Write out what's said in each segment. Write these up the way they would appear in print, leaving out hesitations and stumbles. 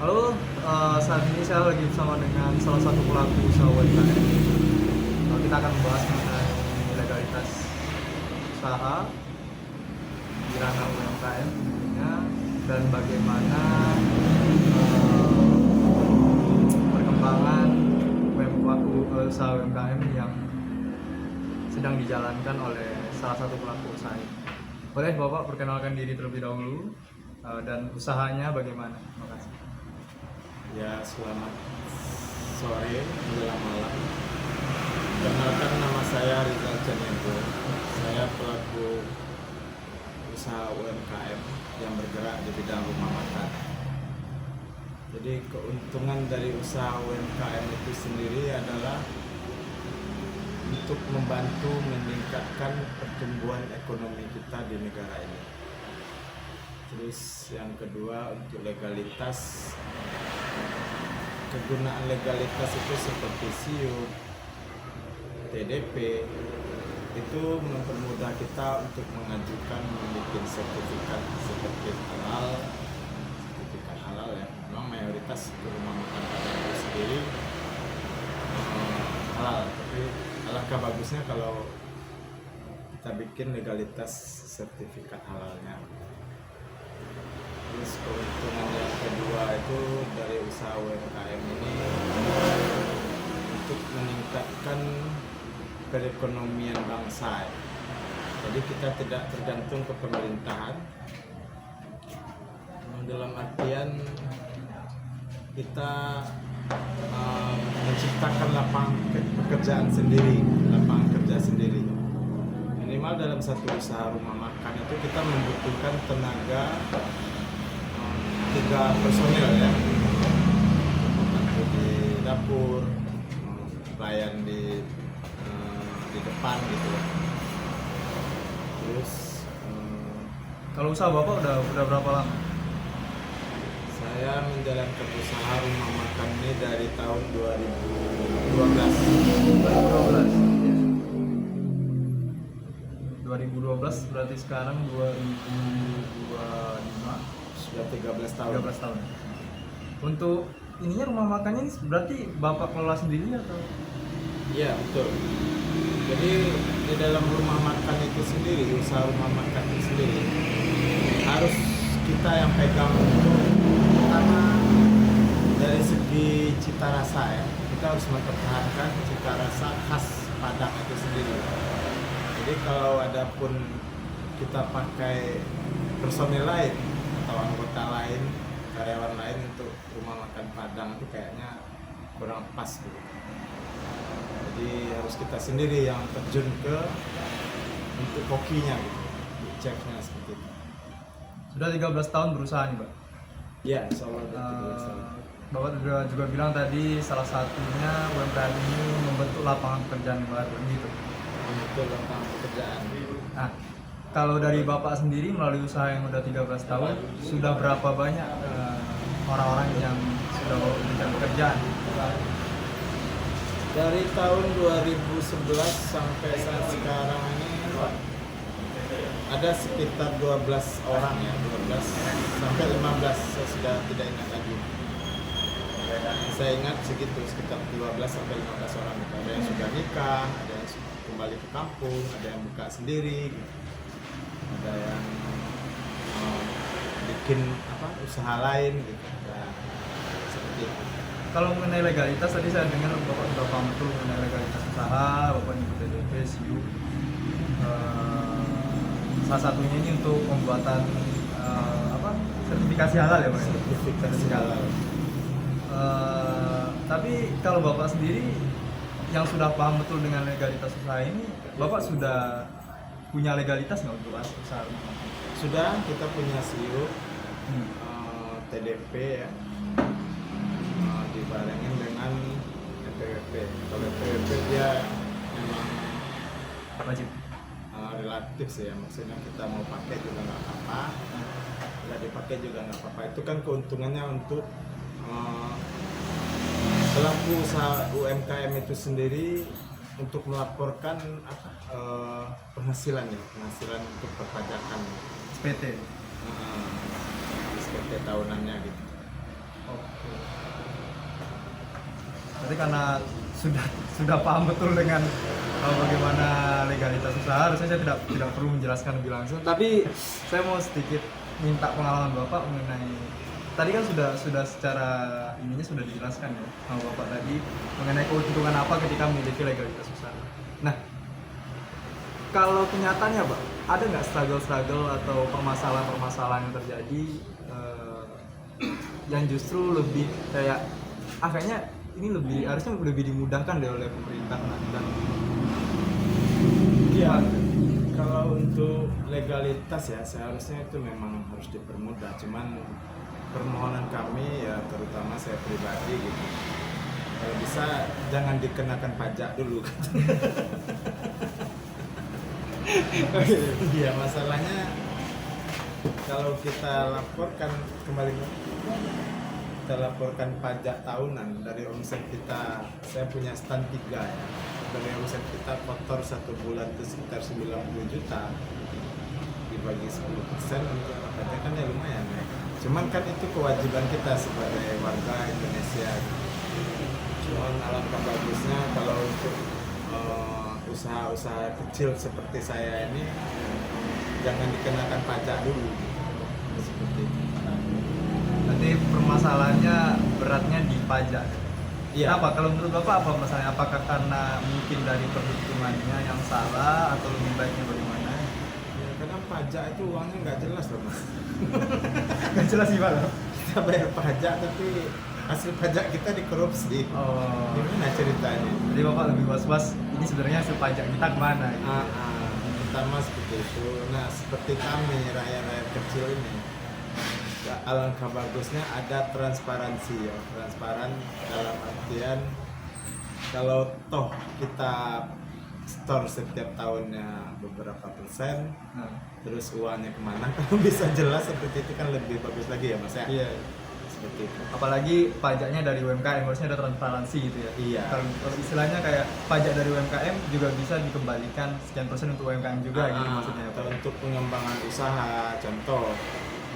Halo, saat ini saya lagi bersama dengan salah satu pelaku usaha UMKM. Kita akan membahas mengenai legalitas usaha di ranah UMKM tentunya, dan bagaimana perkembangan usaha UMKM yang sedang dijalankan oleh salah satu pelaku usaha ini. Boleh Bapak perkenalkan diri terlebih dahulu dan usahanya bagaimana? Terima kasih. Ya, selamat sore menjelang malam. Perkenalkan, nama saya Rizal Canego. Saya pelaku usaha UMKM yang bergerak di bidang rumah makan. Jadi keuntungan dari usaha UMKM itu sendiri adalah untuk membantu meningkatkan pertumbuhan ekonomi kita di negara ini. Terus yang kedua, untuk legalitas, kegunaan legalitas itu seperti SIUP, TDP, itu mempermudah kita untuk mengajukan membuat sertifikat seperti halal ya. Memang mayoritas rumah makan Padang itu sendiri halal, tapi alangkah bagusnya kalau kita bikin legalitas sertifikat halalnya. Terus keuntungan yang kedua itu dari usaha UMKM ini untuk meningkatkan perekonomian bangsa. Jadi kita tidak tergantung ke pemerintahan, dalam artian kita menciptakan lapangan pekerjaan sendiri, lapangan kerja sendiri. Minimal dalam satu usaha rumah makan itu kita membutuhkan tenaga 3 personil ya, membantu di dapur, pelayan di depan gitu. Terus Kalau usaha Bapak udah berapa lama? saya menjalankan usaha rumah makan ini dari tahun 2012. 2012 berarti sekarang 2025, Sudah 13 tahun. 13 tahun. Untuk ininya rumah makannya ini berarti Bapak kelola sendiri atau? Iya, betul. Jadi di dalam rumah makan itu sendiri, usaha rumah makan itu sendiri, harus kita yang pegang untuk pertama dari segi cita rasa ya. Kita harus mempertahankan cita rasa khas Padang itu sendiri. Jadi kalau ada pun kita pakai personil lain atau anggota lain, karyawan lain untuk rumah makan Padang itu kayaknya kurang pas gitu. Jadi harus kita sendiri yang terjun ke untuk kokinya gitu, chefnya seperti itu. Sudah 13 tahun berusaha nih, Pak. Ya, insya Allah udah 13 tahun. Bapak juga bilang tadi salah satunya UMKM ini membentuk lapangan pekerjaan baru gitu. Untuk lapangan pekerjaan. Nah, kalau dari Bapak sendiri melalui usaha yang udah 13 tahun, sudah berapa banyak orang-orang yang sudah mencari pekerjaan? Dari tahun 2011 sampai saat sekarang ini ada sekitar 12 orang ya, 12 sampai 15, saya sudah tidak ingat lagi. Saya ingat segitu, sekitar 12 sampai 15 orang. Ada yang sudah nikah, ada yang kembali ke kampung, ada yang buka sendiri gitu. Ada yang bikin usaha lain gitu. Nah, seperti itu. Kalau mengenai legalitas, tadi saya dengar Bapak sudah paham betul mengenai legalitas usaha, Bapak nyebut TDP, SIUP. Salah satunya ini untuk pembuatan sertifikasi halal ya, Pak? Sertifikasi halal. Tapi kalau Bapak sendiri yang sudah paham betul dengan legalitas usaha ini, Bapak sudah punya legalitas nggak untuk usaha? Sudah, kita punya SIUP, TDP ya, dibarengin dengan NPWP. Kalau NPWP dia memang Wajib. relatif sih ya, maksudnya kita mau pakai juga nggak apa-apa, nggak dipakai juga nggak apa-apa. Itu kan keuntungannya untuk pelaku usaha UMKM itu sendiri untuk melaporkan penghasilan untuk perpajakan SPT. SPT tahunannya gitu. Oke. Berarti karena sudah paham betul dengan bagaimana legalitas usaha, harusnya saya tidak perlu menjelaskan lebih langsung. Tapi saya mau sedikit minta pengalaman Bapak mengenai, tadi kan sudah secara ininya sudah dijelaskan ya sama Bapak tadi mengenai keuntungan apa ketika memiliki legalitas usaha. Nah, kalau kenyataannya Pak, ada nggak struggle atau permasalahan yang terjadi yang justru lebih kayak kayaknya ini harusnya lebih dimudahkan deh oleh pemerintah dan Iya, kalau untuk legalitas ya seharusnya itu memang harus dipermudah. Cuman permohonan kami ya terutama saya pribadi gitu, kalau bisa jangan dikenakan pajak dulu. Iya, masalahnya kalau kita laporkan kembali kita laporkan pajak tahunan dari omset kita, saya punya stand 3 ya, dari omset kita kotor satu bulan itu sekitar 90 juta dibagi 10% untuk pajak kan ya lumayan ya. Cuman kan itu kewajiban kita sebagai warga Indonesia. Cuman alangkah bagusnya kalau untuk usaha-usaha kecil seperti saya ini jangan dikenakan pajak dulu seperti itu. nanti permasalahannya beratnya di pajak. Iya. Kenapa? Kalau menurut Bapak apa masalahnya? Apakah karena mungkin dari perhitungannya yang salah atau lebih baiknya bagaimana? Ya, karena pajak itu uangnya nggak jelas loh mas. Nggak jelas gimana? Kita bayar pajak tapi hasil pajak kita dikorupsi. Oh. Gimana ceritanya? Jadi Bapak lebih was-was ini sebenarnya hasil pajak kita kemana? Gitu. Pertama seperti itu. Nah seperti kami rakyat-rakyat kecil ini, ya, alangkah bagusnya ada transparansi ya. Transparan dalam artian kalau toh kita store setiap tahunnya beberapa persen, Nah, terus uangnya kemana, kalau bisa jelas seperti itu kan lebih bagus lagi ya mas ya. iya. Seperti itu. Apalagi pajaknya dari UMKM harusnya ada transparansi gitu ya. Iya. Kalau istilahnya kayak pajak dari UMKM juga bisa dikembalikan sekian persen untuk UMKM juga gitu maksudnya. Atau untuk pengembangan usaha, contoh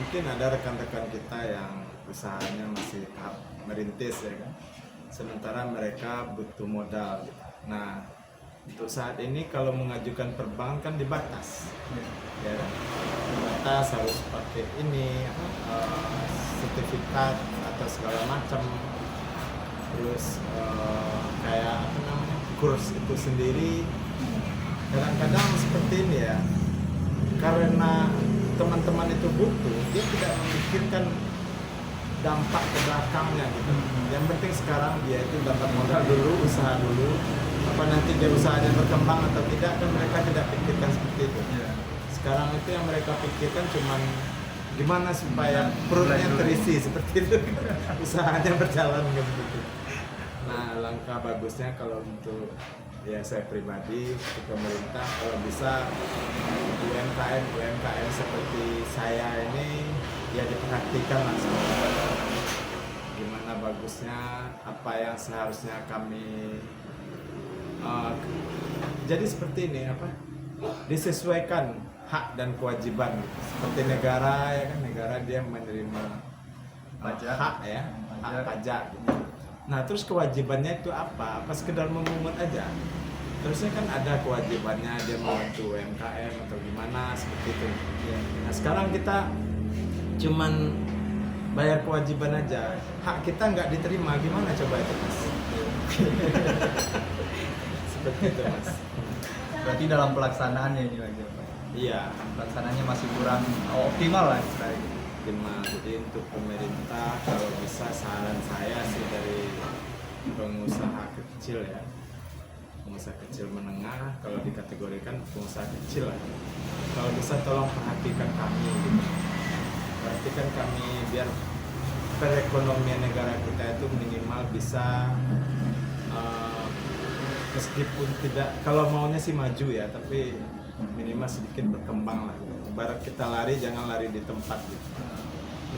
mungkin ada rekan-rekan kita yang usahanya masih tahap merintis ya kan, sementara mereka butuh modal. Nah untuk saat ini kalau mengajukan perbankan kan dibatas, ya kan? Dibatas harus pakai ini sertifikat atau segala macam, terus kayak apa namanya kurs itu sendiri. Kadang-kadang seperti ini ya, karena teman-teman itu butuh, dia tidak memikirkan dampak ke belakangnya gitu. Yang penting sekarang dia itu dapat modal dulu, usaha dulu, apa nanti dia usahanya berkembang atau tidak, kan mereka tidak pikirkan seperti itu. Sekarang itu yang mereka pikirkan cuman gimana supaya perutnya terisi seperti itu, usahanya berjalan gitu. Nah langkah bagusnya kalau untuk ya saya pribadi ke pemerintah kalau bisa UMKM seperti saya ini ya diperhatikan langsung gimana bagusnya apa yang seharusnya kami jadi seperti ini apa disesuaikan hak dan kewajiban seperti negara ya kan, negara dia menerima Pajak. hak ya, hak pajak gitu. Nah terus kewajibannya itu apa sekedar memungut aja, terusnya kan ada kewajibannya dia membantu UMKM atau gimana seperti itu. Nah sekarang kita cuman bayar kewajiban aja, hak kita nggak diterima, gimana coba itu mas? Seperti itu mas. Berarti dalam pelaksanaannya ini lagi apa? Iya, Pelaksanaannya masih kurang optimal lah istilahnya. jadi untuk pemerintah kalau bisa saran saya sih dari pengusaha kecil ya, pengusaha kecil menengah, kalau dikategorikan pengusaha kecil lah, kalau bisa tolong perhatikan kami gitu. Perhatikan kami biar perekonomian negara kita itu minimal bisa meskipun tidak, kalau maunya sih maju ya, tapi minimal sedikit berkembang lah. Ibarat kita lari jangan lari di tempat gitu,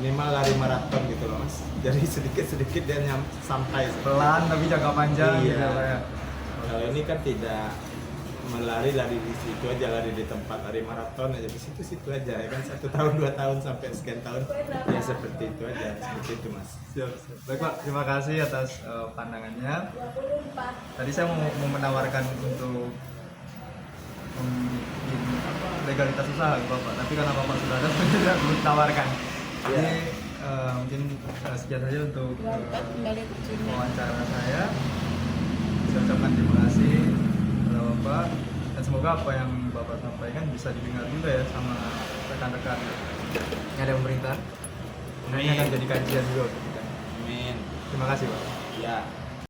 minimal lari maraton gitu loh mas. Jadi sedikit dia sampai Pelan tapi jangka panjang Iya. gitu ya. Kalau ini kan tidak, lari di situ aja, lari di tempat lari maraton aja di situ aja ya kan, 1 tahun 2 tahun sampai sekian tahun ya seperti itu aja, seperti itu Mas. Siap, siap. Baik Pak, terima kasih atas pandangannya. Tadi saya mau menawarkan untuk legalitas usaha ke Bapak, tapi karena Bapak sudah ada, saya tidak perlu tawarkan. Jadi mungkin sekian saja untuk wawancara saya. Saya ucapkan terima kasih kepada Bapak, dan semoga apa yang Bapak sampaikan bisa didengar juga ya sama rekan-rekan yang ada pemerintah. Nah, ini akan jadi kajian juga untuk kita. Amin. Terima kasih Pak. Ya.